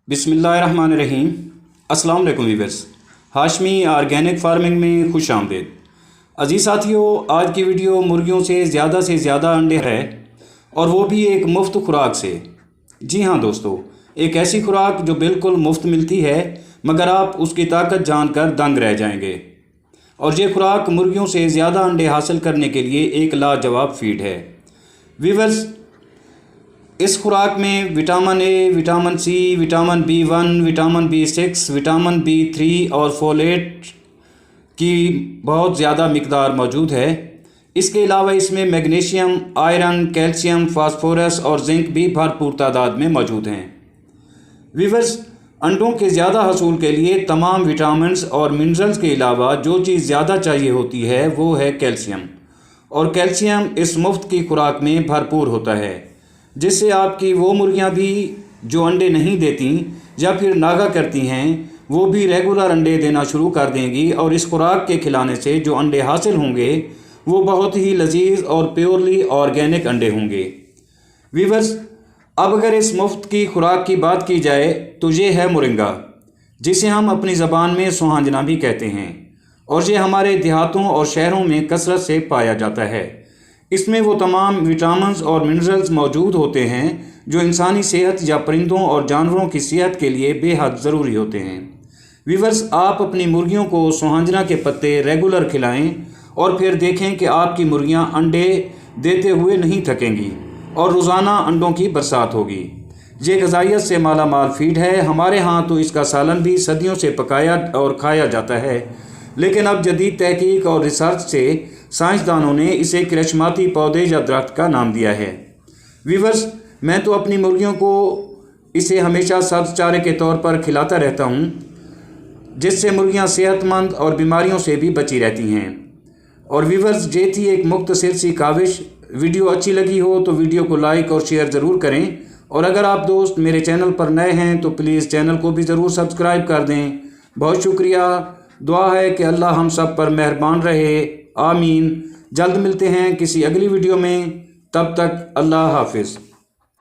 बिस्मिल्लाहिर्रहमानिर्रहीम। अस्सलाम वालेकुम वीवर्स, हाशमी ऑर्गेनिक फार्मिंग में खुश आमदीद। अजीज़ साथियों, आज की वीडियो मुर्गियों से ज़्यादा अंडे है और वो भी एक मुफ्त खुराक से। जी हाँ दोस्तों, एक ऐसी खुराक जो बिल्कुल मुफ्त मिलती है मगर आप उसकी ताकत जानकर दंग रह जाएंगे। और ये खुराक मुर्गियों से ज़्यादा अंडे हासिल करने के लिए एक लाजवाब फीड है। वीवर्स, इस खुराक में vitamin A, vitamin C, vitamin B1, vitamin B6, vitamin B3 और फोलेट की बहुत ज़्यादा मिकदार मौजूद है। इसके अलावा इसमें मैग्नीशियम, आयरन, कैल्शियम, फास्फोरस और जिंक भी भरपूर तादाद में मौजूद हैं। वीवर्स, अंडों के ज़्यादा हसूल के लिए तमाम विटामिन्स और मिनरल्स के अलावा जो चीज़ ज़्यादा चाहिए होती है वो है कैल्शियम। और कैल्शियम इस मुफ्त की खुराक में भरपूर होता है, जिससे आपकी वो मुर्गियां भी जो अंडे नहीं देती या फिर नागा करती हैं वो भी रेगुलर अंडे देना शुरू कर देंगी। और इस खुराक के खिलाने से जो अंडे हासिल होंगे वो बहुत ही लजीज और प्योरली ऑर्गेनिक अंडे होंगे। वीवर्स, अब अगर इस मुफ्त की खुराक की बात की जाए तो ये है मोरिंगा, जिसे हम अपनी ज़बान में सुहांजना भी कहते हैं। और ये हमारे देहातों और शहरों में कसरत से पाया जाता है। इसमें वो तमाम विटामिन्स और मिनरल्स मौजूद होते हैं जो इंसानी सेहत या परिंदों और जानवरों की सेहत के लिए बेहद ज़रूरी होते हैं। वीवर्स, आप अपनी मुर्गियों को सुहांजना के पत्ते रेगुलर खिलाएं और फिर देखें कि आपकी मुर्गियां अंडे देते हुए नहीं थकेंगी और रोज़ाना अंडों की बरसात होगी। ये ग़िज़ाइयत से माला माल फीड है। हमारे यहाँ तो इसका सालन भी सदियों से पकाया और खाया जाता है, लेकिन अब जदीद तहकीक और रिसर्च से साइंसदानों ने इसे करिश्माती पौधे या दरख्त का नाम दिया है। वीवर्स, मैं तो अपनी मुर्गियों को इसे हमेशा सब्ज़ चारे के तौर पर खिलाता रहता हूँ, जिससे मुर्गियाँ सेहतमंद और बीमारियों से भी बची रहती हैं। और वीवर्स, ये थी एक मुख्तसर सी काविश। वीडियो अच्छी लगी हो तो वीडियो को लाइक और शेयर ज़रूर करें। और अगर आप दोस्त मेरे चैनल पर नए हैं तो प्लीज़ चैनल को भी ज़रूर सब्सक्राइब कर दें। बहुत शुक्रिया। दुआ है कि अल्लाह हम सब पर मेहरबान रहे। आमीन। जल्द मिलते हैं किसी अगली वीडियो में। तब तक अल्लाह हाफिज़।